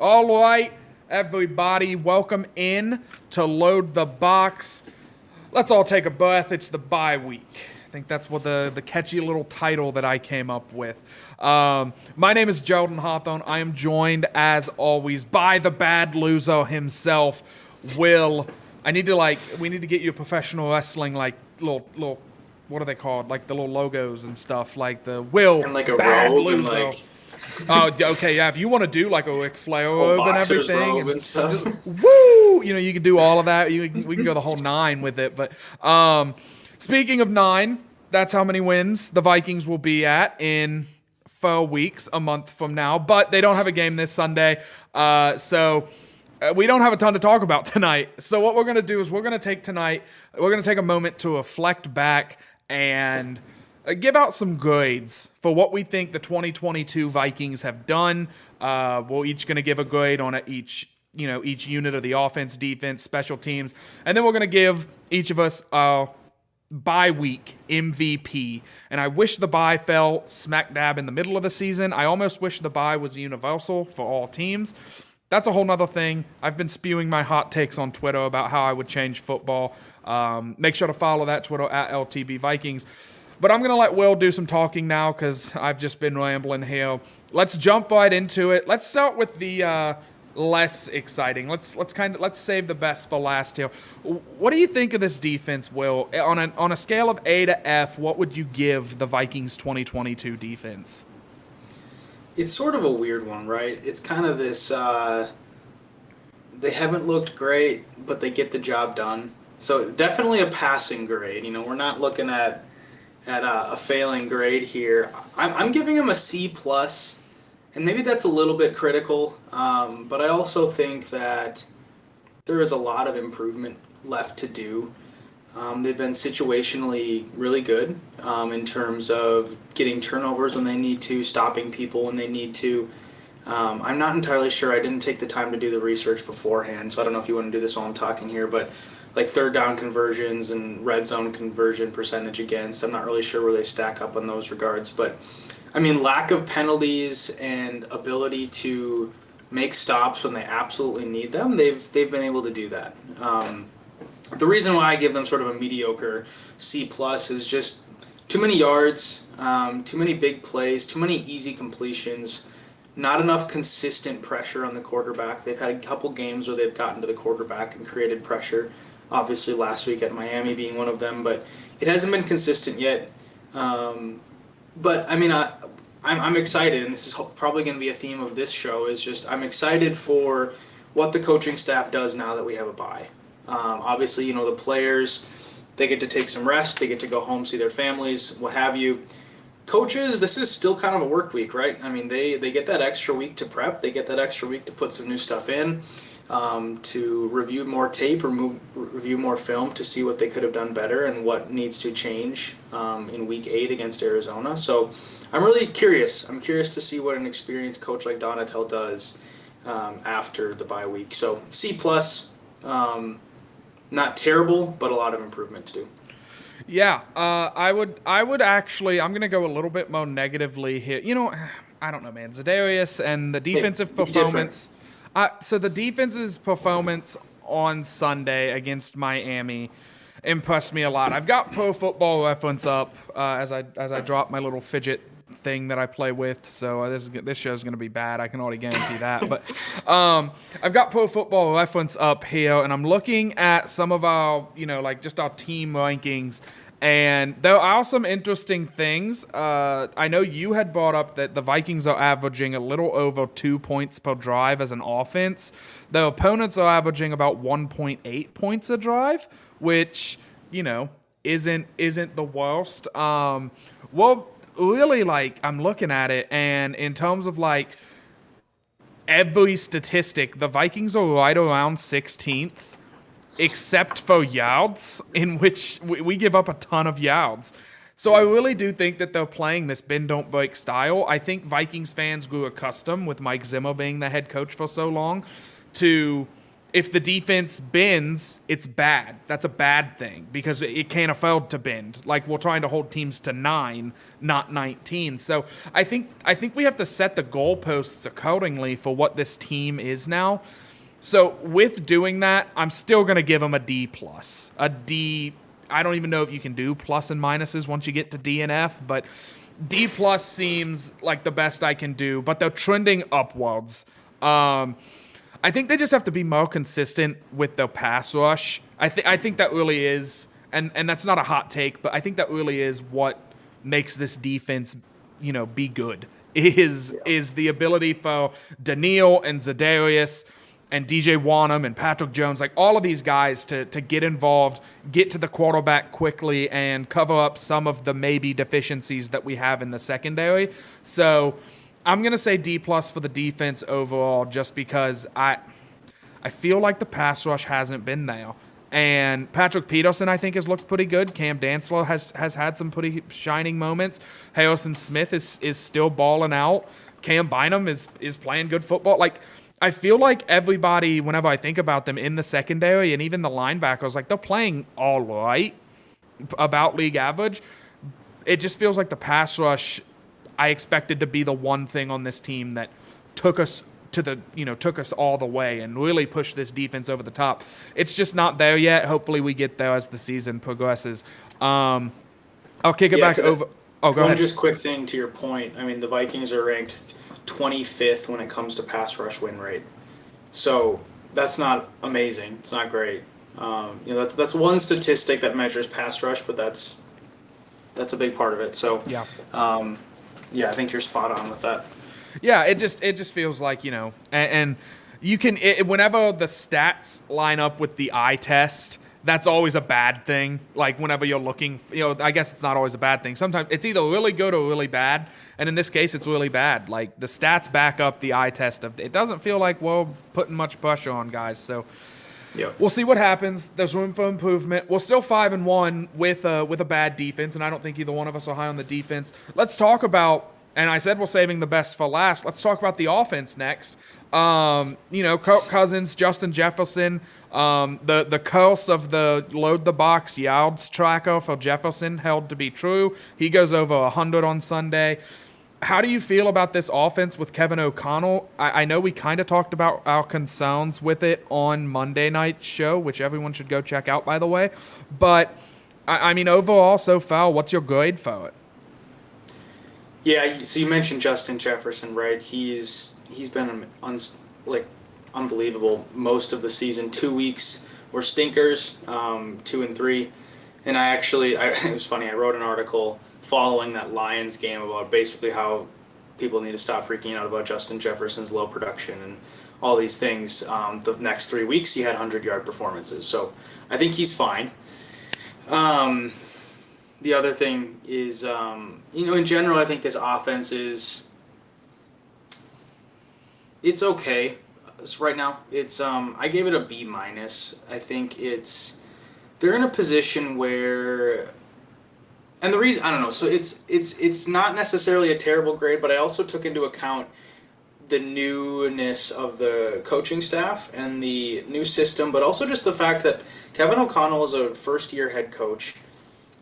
All right, everybody, welcome in to Load the Box. Let's all take a breath. It's the bye week. I think that's what the catchy little title that I came up with. My name is Jordan Hawthorne. I am joined, as always, by the bad loser himself, Will. We need to get you a professional wrestling, little, what are they called? Like the little logos and stuff, like the Will And like a bad robe loser. and like Oh, okay, yeah. If you want to do like a Ric Flair whole robe and boxer's everything, robe and stuff. woo, you can do all of that. We can go the whole 9 with it. But speaking of 9, that's how many wins the Vikings will be at in 4 weeks, a month from now. But they don't have a game this Sunday, so we don't have a ton to talk about tonight. So what we're gonna do is we're gonna take a moment to reflect back and give out some grades for what we think the 2022 Vikings have done. We're each going to give a grade on each unit of the offense, defense, special teams, and then we're going to give each of us a bye week MVP. And I wish the bye fell smack dab in the middle of the season. I almost wish the bye was universal for all teams. That's a whole nother thing. I've been spewing my hot takes on Twitter about how I would change football. Make sure to follow that Twitter at LTB Vikings. But I'm going to let Will do some talking now because I've just been rambling here. Let's jump right into it. Let's start with the less exciting. Let's save the best for last here. What do you think of this defense, Will? On a scale of A to F, what would you give the Vikings 2022 defense? It's sort of a weird one, right? It's kind of this, they haven't looked great, but they get the job done. So definitely a passing grade. We're not looking at a failing grade here. I'm giving him a C+, and maybe that's a little bit critical, but I also think that there is a lot of improvement left to do. They've been situationally really good in terms of getting turnovers when they need to, stopping people when they need to. I'm not entirely sure. I didn't take the time to do the research beforehand, so I don't know if you want to do this while I'm talking here, but like third down conversions and red zone conversion percentage against, I'm not really sure where they stack up on those regards. But, lack of penalties and ability to make stops when they absolutely need them, they've been able to do that. The reason why I give them sort of a mediocre C+ is just too many yards, too many big plays, too many easy completions, not enough consistent pressure on the quarterback. They've had a couple games where they've gotten to the quarterback and created pressure. Obviously, last week at Miami being one of them, but it hasn't been consistent yet. But I'm excited, and this is probably going to be a theme of this show. Is just I'm excited for what the coaching staff does now that we have a bye. Obviously, the players, they get to take some rest, they get to go home, see their families, what have you. Coaches, this is still kind of a work week, right? They get that extra week to prep, they get that extra week to put some new stuff in. To review more tape or review more film to see what they could have done better and what needs to change in Week 8 against Arizona. So I'm really curious. I'm curious to see what an experienced coach like Donatel does after the bye week. So C+, not terrible, but a lot of improvement to do. Yeah, I would actually. I'm going to go a little bit more negatively here. I don't know, man. Za'Darius and the defensive performance. So the defense's performance on Sunday against Miami impressed me a lot. I've got Pro Football Reference up as I drop my little fidget thing that I play with. So this show's going to be bad. I can already guarantee that. But I've got Pro Football Reference up here, and I'm looking at some of our, just our team rankings. And there are some interesting things. I know you had brought up that the Vikings are averaging a little over 2 points per drive as an offense. The opponents are averaging about 1.8 points a drive, which, isn't the worst. Well, really, I'm looking at it, and in terms of, every statistic, the Vikings are right around 16th. Except for yards, in which we give up a ton of yards. So I really do think that they're playing this bend, don't break style. I think Vikings fans grew accustomed, with Mike Zimmer being the head coach for so long, to if the defense bends, it's bad. That's a bad thing because it can't afford to bend. Like we're trying to hold teams to 9, not 19. So I think we have to set the goalposts accordingly for what this team is now. So with doing that, I'm still gonna give them a D plus. A D. I don't even know if you can do plus and minuses once you get to D and F, but D plus seems like the best I can do. But they're trending upwards. I think they just have to be more consistent with their pass rush. I think that really is, and that's not a hot take, but I think that really is what makes this defense, be good. Is the ability for Daniil and Za'Darius and DJ Wanham and Patrick Jones, like all of these guys to get involved, get to the quarterback quickly, and cover up some of the maybe deficiencies that we have in the secondary. So I'm going to say D plus for the defense overall just because I feel like the pass rush hasn't been there. And Patrick Peterson, I think, has looked pretty good. Cam Dantzler has had some pretty shining moments. Harrison Smith is still balling out. Cam Bynum is playing good football. Like, I feel like everybody, whenever I think about them in the secondary and even the linebackers, like they're playing all right, about league average. It just feels like the pass rush I expected to be the one thing on this team that took us took us all the way and really pushed this defense over the top. It's just not there yet. Hopefully we get there as the season progresses. I'll kick it back over. Oh, go ahead. One just quick thing to your point. I mean, the Vikings are ranked 25th when it comes to pass rush win rate. So that's not amazing. It's not great. That's one statistic that measures pass rush, but that's a big part of it. So yeah. I think you're spot on with that. Yeah, it just feels like, and you can, whenever the stats line up with the eye test, that's always a bad thing. Like whenever you're looking, I guess it's not always a bad thing. Sometimes it's either really good or really bad. And in this case, it's really bad. Like the stats back up the eye test it doesn't feel like we're putting much pressure on guys. So yep. We'll see what happens. There's room for improvement. We're still 5-1 with a bad defense, and I don't think either one of us are high on the defense. Let's talk about, and I said we're saving the best for last. Let's talk about the offense next. Kirk Cousins, Justin Jefferson, the curse of the load the box yards tracker for Jefferson held to be true. He goes over 100 on Sunday. How do you feel about this offense with Kevin O'Connell? I know we kind of talked about our concerns with it on Monday night's show, which everyone should go check out, by the way. But, I mean, overall, so far, what's your grade for it? Yeah, so you mentioned Justin Jefferson, right? He's been unbelievable most of the season. 2 weeks were stinkers, 2 and 3. And it was funny, I wrote an article following that Lions game about basically how people need to stop freaking out about Justin Jefferson's low production and all these things. The next 3 weeks, he had 100-yard performances. So I think he's fine. The other thing is, in general, I think this offense it's okay right now. It's I gave it a B-. I think they're in a position where, and the reason, I don't know, so it's not necessarily a terrible grade, but I also took into account the newness of the coaching staff and the new system, but also just the fact that Kevin O'Connell is a first-year head coach.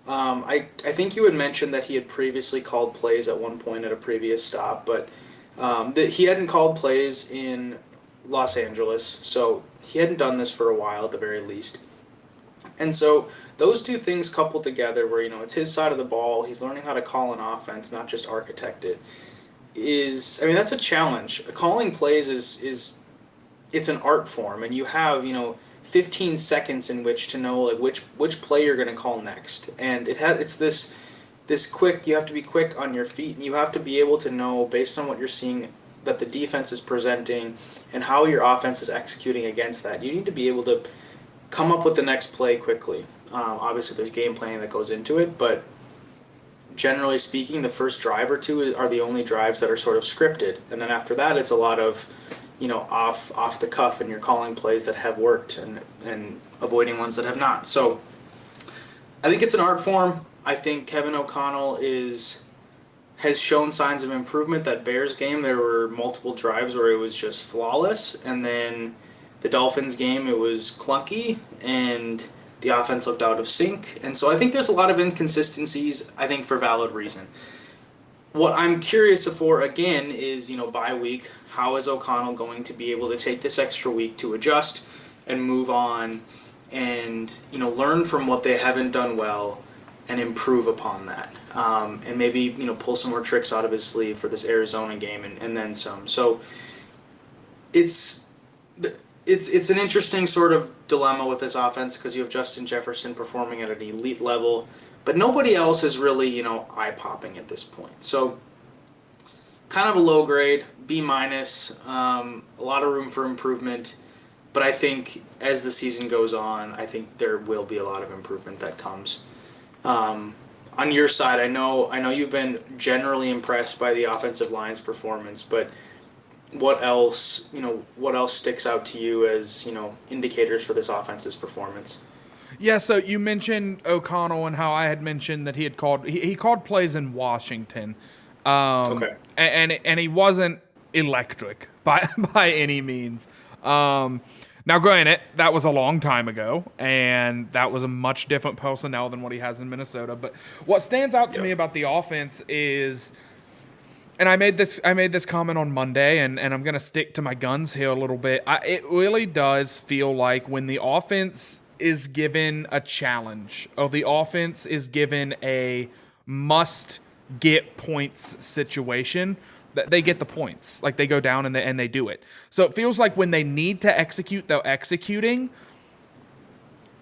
I think you had mentioned that he had previously called plays at one point at a previous stop, but that he hadn't called plays in Los Angeles, so he hadn't done this for a while at the very least. And so those two things coupled together where, it's his side of the ball, he's learning how to call an offense, not just architect it, that's a challenge. Calling plays it's an art form, and you have, 15 seconds in which to know like which play you're going to call next. And it's this quick, you have to be quick on your feet, and you have to be able to know based on what you're seeing that the defense is presenting and how your offense is executing against that. You need to be able to come up with the next play quickly. Obviously, there's game planning that goes into it, but generally speaking, the first drive or two are the only drives that are sort of scripted. And then after that, it's a lot of, off the cuff, and you're calling plays that have worked and avoiding ones that have not. So I think it's an art form. I think Kevin O'Connell has shown signs of improvement. That Bears game, there were multiple drives where it was just flawless, and then The Dolphins game, it was clunky, and the offense looked out of sync. And so I think there's a lot of inconsistencies, I think for valid reason. What I'm curious for, again, is, bye week, how is O'Connell going to be able to take this extra week to adjust and move on and, learn from what they haven't done well and improve upon that. And maybe, pull some more tricks out of his sleeve for this Arizona game and then some. So it's an interesting sort of dilemma with this offense because you have Justin Jefferson performing at an elite level, but nobody else is really, eye-popping at this point. So kind of a low grade, B-, a lot of room for improvement, but I think as the season goes on, I think there will be a lot of improvement that comes. On your side, I know you've been generally impressed by the offensive line's performance, but what else sticks out to you as, indicators for this offense's performance? Yeah, so you mentioned O'Connell and how I had mentioned that he called plays in Washington. Okay. And he wasn't electric by any means. Now, granted, that was a long time ago, and that was a much different personnel than what he has in Minnesota. But what stands out to me about the offense is, and I made this comment on Monday, and I'm going to stick to my guns here a little bit. It really does feel like when the offense is given a challenge, or the offense is given a must-get points situation, they get the points. Like, they go down and they do it. So it feels like when they need to execute, they're executing.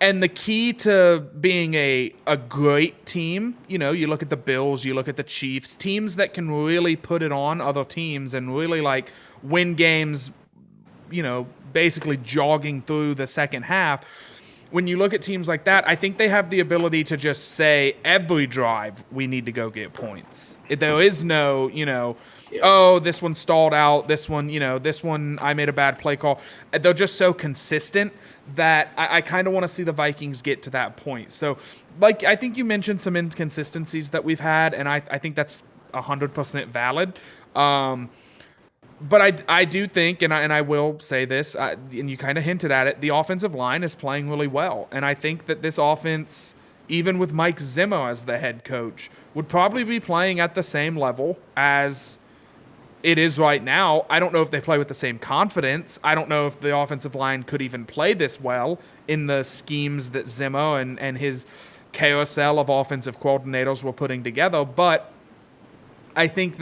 And the key to being a great team, you look at the Bills, you look at the Chiefs, teams that can really put it on other teams and really, like, win games, basically jogging through the second half. When you look at teams like that, I think they have the ability to just say, every drive, we need to go get points. There is no, oh, this one stalled out, this one, I made a bad play call. They're just so consistent that I kind of want to see the Vikings get to that point. So, like, I think you mentioned some inconsistencies that we've had, and I think that's 100% valid. But I do think, and I will say this, and you kind of hinted at it, the offensive line is playing really well. And I think that this offense, even with Mike Zimmer as the head coach, would probably be playing at the same level as it is right now. I don't know if they play with the same confidence. I don't know if the offensive line could even play this well in the schemes that Zimmer and his carousel of offensive coordinators were putting together. But I think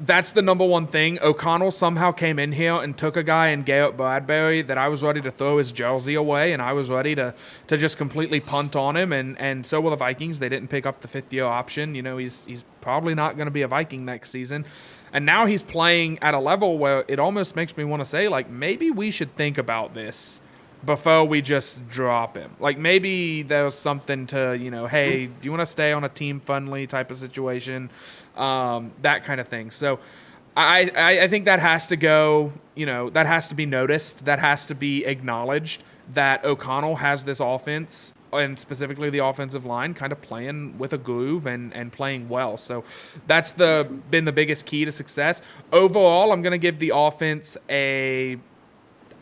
that's the number one thing. O'Connell somehow came in here and took a guy in Garrett Bradbury that I was ready to throw his jersey away, and I was ready to just completely punt on him, and so were the Vikings. They didn't pick up the fifth-year option. He's probably not going to be a Viking next season. And now he's playing at a level where it almost makes me want to say, like, maybe we should think about this before we just drop him. Like, maybe there's something to, hey, do you want to stay on a team-friendly type of situation? That kind of thing. So I think that has to go, that has to be noticed. That has to be acknowledged that O'Connell has this offense, and specifically the offensive line, kind of playing with a groove and playing well. So that's been the biggest key to success. Overall, I'm going to give the offense I'm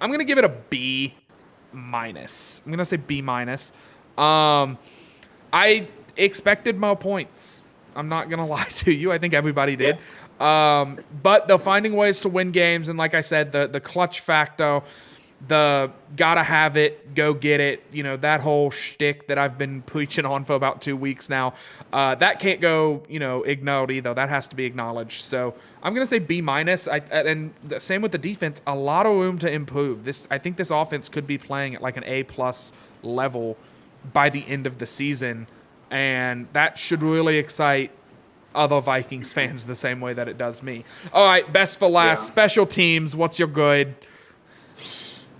going to give it a B-. I'm going to say B-. I expected more points. I'm not going to lie to you. I think everybody did. But they're finding ways to win games. And like I said, the clutch factor, the gotta have it, go get it, that whole shtick that I've been preaching on for about 2 weeks now, that can't go, ignored either. That has to be acknowledged. So I'm going to say B-. And the same with the defense, a lot of room to improve. I think this offense could be playing at like an A+ level by the end of the season. And that should really excite other Vikings fans the same way that it does me. All right, best for last. Yeah. Special teams, what's your grade?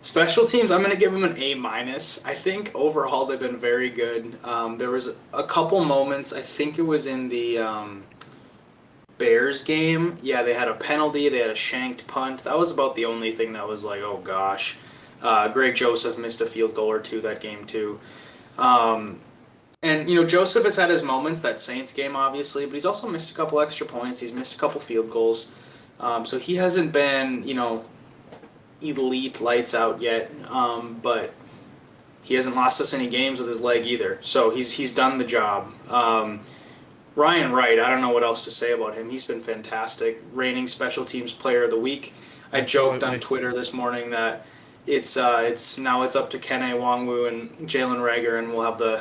Special teams, I'm going to give them an A-. I think overall they've been very good. There was a couple moments, I think it was in the Bears game. Yeah, they had a penalty, they had a shanked punt. That was about the only thing that was like, oh gosh. Greg Joseph missed a field goal or two that game too. And, Joseph has had his moments, that Saints game obviously, but he's also missed a couple extra points. He's missed a couple field goals. So he hasn't been, elite lights out yet, but he hasn't lost us any games with his leg either. So he's done the job. Ryan Wright, I don't know what else to say about him. He's been fantastic. Reigning special teams player of the week. I joked on Twitter this morning that it's up to Kene Nwangwu and Jalen Reagor, and we'll have the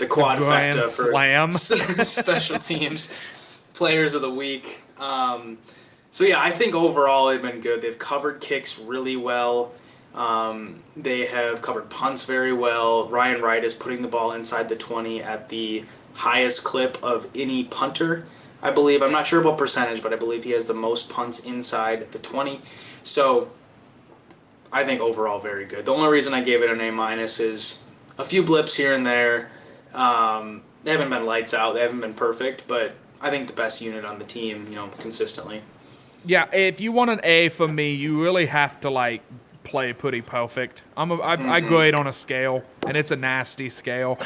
quadfecta for special teams players of the week. So yeah, I think overall they've been good. They've covered kicks really well. They have covered punts very well. Ryan Wright is putting the ball inside the 20 at the highest clip of any punter, I believe. I'm not sure about percentage, but I believe he has the most punts inside the 20. So I think overall very good. The only reason I gave it an A- is a few blips here and there. They haven't been lights out. They haven't been perfect, but I think the best unit on the team, consistently. Yeah, if you want an A from me, you really have to play pretty perfect. I grade on a scale, and it's a nasty scale.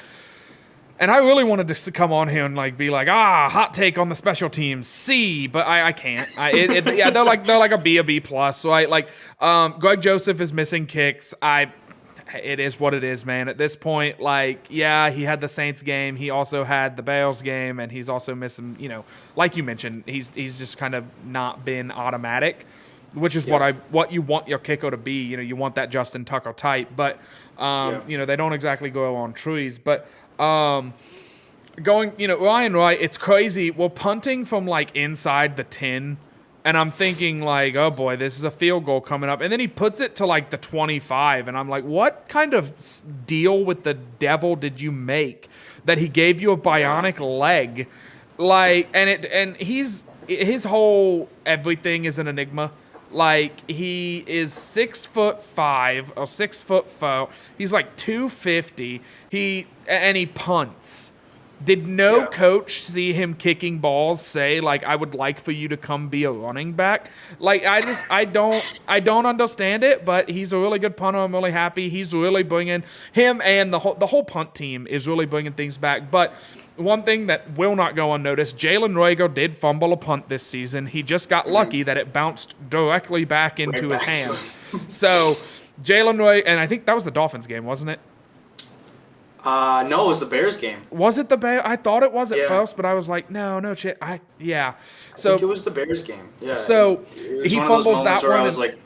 And I really wanted to come on here and be hot take on the special teams, C, but I can't. They're like a B, a B plus, right? Greg Joseph is missing kicks. It is what it is, man. At this point, he had the Saints game. He also had the Bears game, and he's also missing, like you mentioned, he's just kind of not been automatic, which is what you want your kicker to be. You want that Justin Tucker type, but they don't exactly grow on trees. But Ryan Wright, it's crazy. We're punting from inside the 10. And I'm thinking oh boy, this is a field goal coming up. And then he puts it to the 25. And I'm like, what kind of deal with the devil did you make that he gave you a bionic leg? And his whole everything is an enigma. He is 6'5" or 6'4". He's 250. He punts. Did no coach see him kicking balls say I would like for you to come be a running back? I don't understand it, but he's a really good punter. I'm really happy. He's really bringing him, and the whole punt team is really bringing things back. But one thing that will not go unnoticed, Jalen Reagor did fumble a punt this season. He just got lucky that it bounced directly back into his hands. So Jalen Reagor, and I think that was the Dolphins game, wasn't it? No, it was the Bears game. Was it the Bears? I thought it was at first, but I was like, no shit. I think it was the Bears game. Yeah. So he fumbles that one. I was like,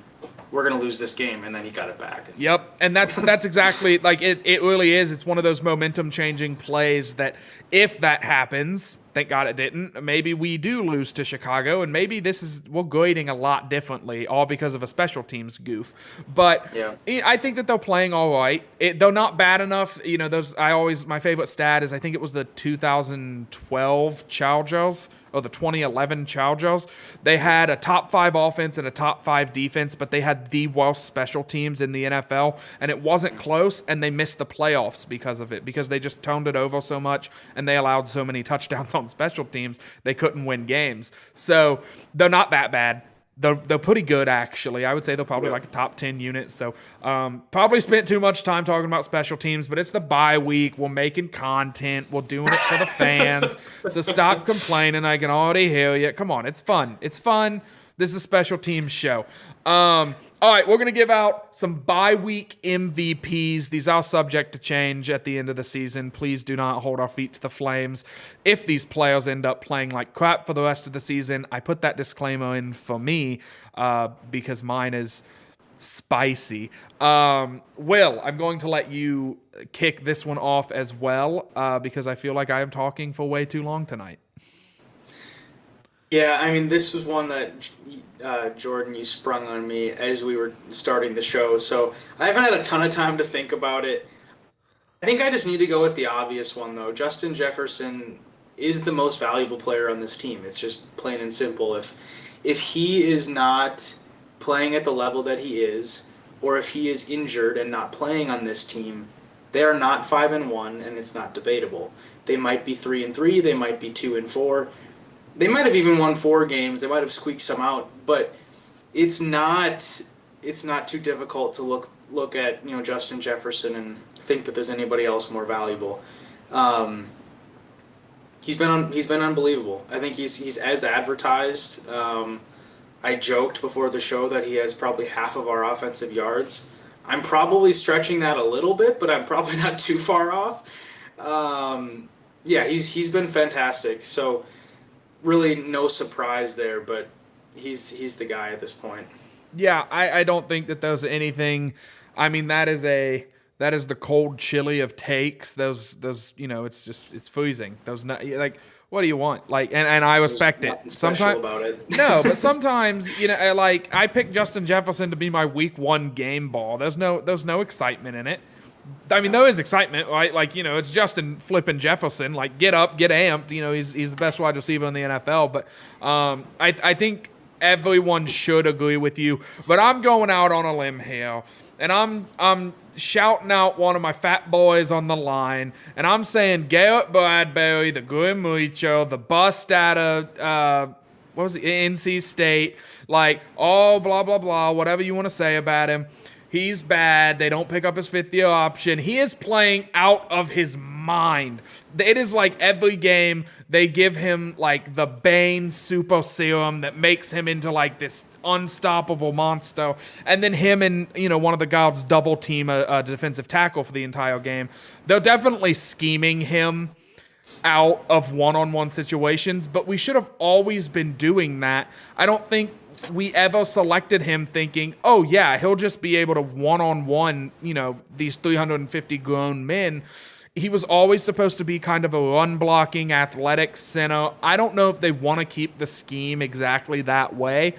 we're gonna lose this game, and then he got it back. Yep, and that's exactly it really is. It's one of those momentum changing plays that if that happens, thank God it didn't, maybe we do lose to Chicago, and maybe we're grading a lot differently, all because of a special teams goof. But I think that they're playing all right. They're not bad enough. My favorite stat is I think it was the 2012 Chargers or the 2011 Chargers. They had a top 5 offense and a top 5 defense, but they had the worst special teams in the NFL, and it wasn't close, and they missed the playoffs because of it, because they just toned it over so much, and they allowed so many touchdowns on special teams, they couldn't win games. So they're not that bad. They're pretty good, actually. I would say they're probably a top 10 unit. So probably spent too much time talking about special teams, but it's the bye week. We're making content. We're doing it for the fans. So stop complaining. I can already hear you. Come on. It's fun. It's fun. This is a special teams show. All right, we're going to give out some bye-week MVPs. These are subject to change at the end of the season. Please do not hold our feet to the flames. If these players end up playing like crap for the rest of the season, I put that disclaimer in for me because mine is spicy. Will, I'm going to let you kick this one off as well because I feel like I am talking for way too long tonight. Yeah, I mean, this was one that, Jordan, you sprung on me as we were starting the show, so I haven't had a ton of time to think about it. I think I just need to go with the obvious one, though. Justin Jefferson is the most valuable player on this team. It's just plain and simple. If he is not playing at the level that he is, or if he is injured and not playing on this team, they are not 5-1, and it's not debatable. They might be 3-3, they might be 2-4. They might have even won 4 games. They might have squeaked some out, but it's not too difficult to look at Justin Jefferson and think that there's anybody else more valuable. He's been unbelievable. I think he's as advertised. I joked before the show that he has probably half of our offensive yards. I'm probably stretching that a little bit, but I'm probably not too far off. Yeah, he's been fantastic. So really no surprise there, but he's the guy at this point. Yeah, I don't think that there's anything. I mean, that is the cold chili of takes. Those it's freezing. Those not like what do you want? Like and I There's respect it. nothing special about it. No, but sometimes like I picked Justin Jefferson to be my week 1 game ball. There's no excitement in it. I mean, there is excitement, right? Like, it's Justin flipping Jefferson. Like, get up, get amped. He's the best wide receiver in the NFL. But I think everyone should agree with you. But I'm going out on a limb here, and I'm shouting out one of my fat boys on the line, and I'm saying Garrett Bradbury, the Grim Reacher, the bust out of what was it, NC State, like, blah blah blah, whatever you want to say about him. He's bad. They don't pick up his 5th-year option. He is playing out of his mind. It is like every game they give him like the Bane super serum that makes him into like this unstoppable monster. And then him and, one of the guards double team a defensive tackle for the entire game. They're definitely scheming him out of one-on-one situations, but we should have always been doing that. I don't think we ever selected him thinking, oh yeah, he'll just be able to one-on-one, these 350 grown men. He was always supposed to be kind of a run-blocking, athletic center. I don't know if they want to keep the scheme exactly that way.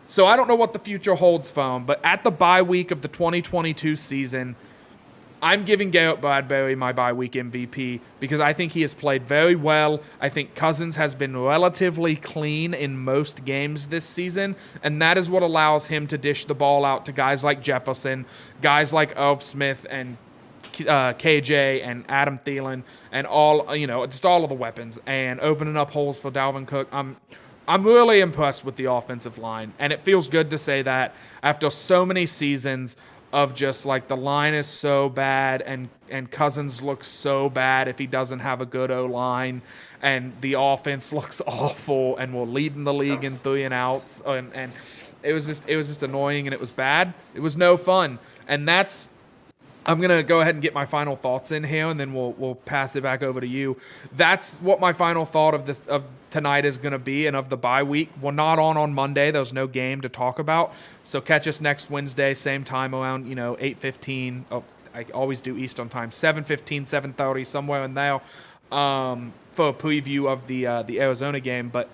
So I don't know what the future holds for him, but at the bye week of the 2022 season, I'm giving Garrett Bradbury my bye week MVP because I think he has played very well. I think Cousins has been relatively clean in most games this season, and that is what allows him to dish the ball out to guys like Jefferson, guys like Irv Smith and KJ and Adam Thielen and all, just all of the weapons and opening up holes for Dalvin Cook. I'm really impressed with the offensive line, and it feels good to say that after so many seasons of just like the line is so bad and Cousins looks so bad if he doesn't have a good O-line, and the offense looks awful and we're leading the league in 3 and outs, and it was just annoying and it was bad. It was no fun. And I'm going to go ahead and get my final thoughts in here, and then we'll pass it back over to you. That's what my final thought of tonight is going to be, and of the bye week. We're not on Monday. There's no game to talk about. So catch us next Wednesday, same time around, 8:15. Oh, I always do Eastern time. 7:15, 7:30, somewhere in there, for a preview of the Arizona game. But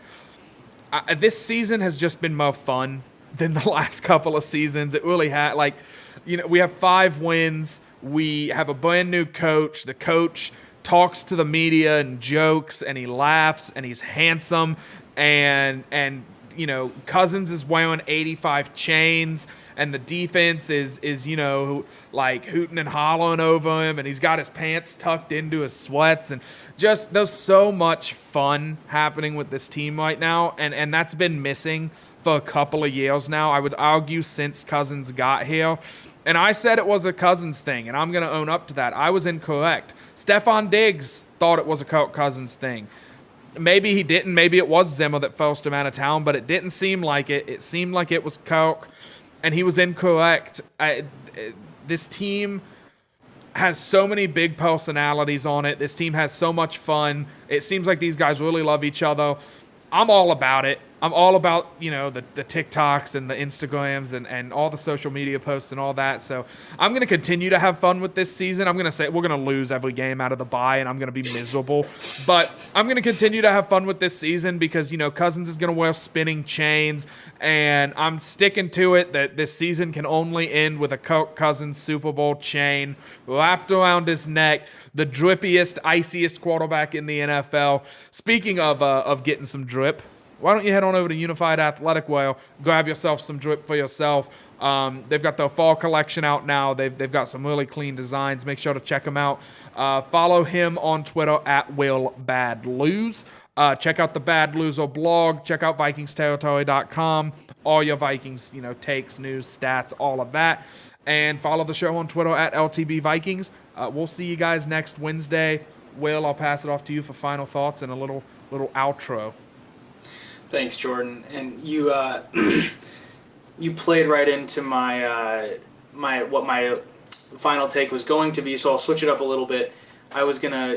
this season has just been more fun than the last couple of seasons. It really had, we have 5 wins. We have a brand new coach. The coach talks to the media and jokes, and he laughs, and he's handsome, and Cousins is wearing 85 chains, and the defense is like hooting and hollering over him, and he's got his pants tucked into his sweats, and just there's so much fun happening with this team right now, and that's been missing for a couple of years now. I would argue since Cousins got here. And I said it was a Cousins thing, and I'm going to own up to that. I was incorrect. Stephon Diggs thought it was a Kirk Cousins thing. Maybe he didn't. Maybe it was Zimmer that forced him out of town, but it didn't seem like it. It seemed like it was Kirk, and he was incorrect. This team has so many big personalities on it. This team has so much fun. It seems like these guys really love each other. I'm all about it. I'm all about, the TikToks and the Instagrams and all the social media posts and all that. So I'm going to continue to have fun with this season. I'm going to say we're going to lose every game out of the bye, and I'm going to be miserable. But I'm going to continue to have fun with this season because, Cousins is going to wear spinning chains, and I'm sticking to it that this season can only end with a Kirk Cousins Super Bowl chain wrapped around his neck, the drippiest, iciest quarterback in the NFL. Speaking of getting some drip, why don't you head on over to Unified Athletic Wear, grab yourself some drip for yourself. They've got their fall collection out now. They've got some really clean designs. Make sure to check them out. Follow him on Twitter at WillBadLose. Check out the Bad Loser blog. Check out VikingsTerritory.com. All your Vikings, takes, news, stats, all of that. And follow the show on Twitter at LTB Vikings. We'll see you guys next Wednesday. Will, I'll pass it off to you for final thoughts and a little outro. Thanks, Jordan. And you you played right into my final take was going to be. So I'll switch it up a little bit. I was gonna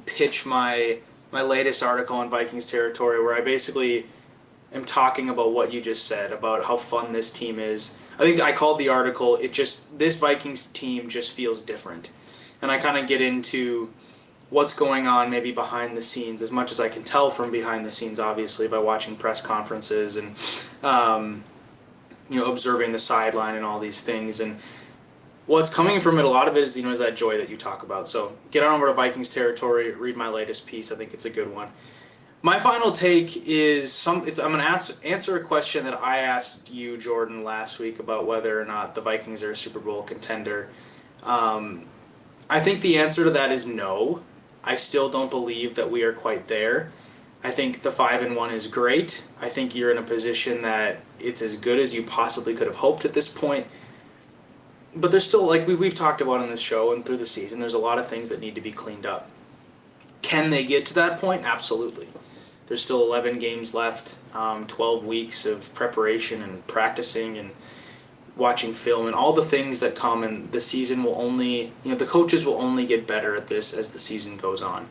pitch my latest article on Vikings territory where I basically am talking about what you just said about how fun this team is. I think I called the article this Vikings team just feels different, and I kind of get into what's going on maybe behind the scenes as much as I can tell from behind the scenes, obviously by watching press conferences and observing the sideline and all these things. And what's coming from it, a lot of it is that joy that you talk about. So get on over to Vikings territory, read my latest piece. I think it's a good one. My final take is I'm going to answer a question that I asked you, Jordan, last week about whether or not the Vikings are a Super Bowl contender. I think the answer to that is no. I still don't believe that we are quite there. I think the 5-1 is great. I think you're in a position that it's as good as you possibly could have hoped at this point. But there's still, like we've talked about on this show and through the season, there's a lot of things that need to be cleaned up. Can they get to that point? Absolutely. There's still 11 games left, 12 weeks of preparation and practicing and watching film and all the things that come, and the season will only, the coaches will only get better at this as the season goes on.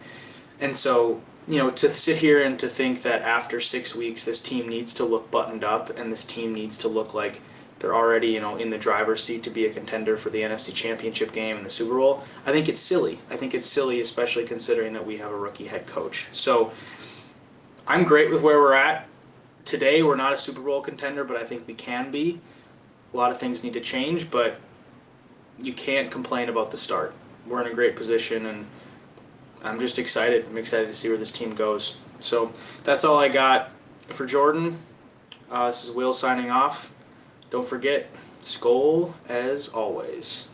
And so, to sit here and to think that after 6 weeks this team needs to look buttoned up and this team needs to look like they're already, in the driver's seat to be a contender for the NFC Championship game and the Super Bowl, I think it's silly. I think it's silly, especially considering that we have a rookie head coach. So I'm great with where we're at. Today we're not a Super Bowl contender, but I think we can be. A lot of things need to change, but you can't complain about the start. We're in a great position, and I'm just excited. I'm excited to see where this team goes. So that's all I got for Jordan. This is Will signing off. Don't forget, Skol as always.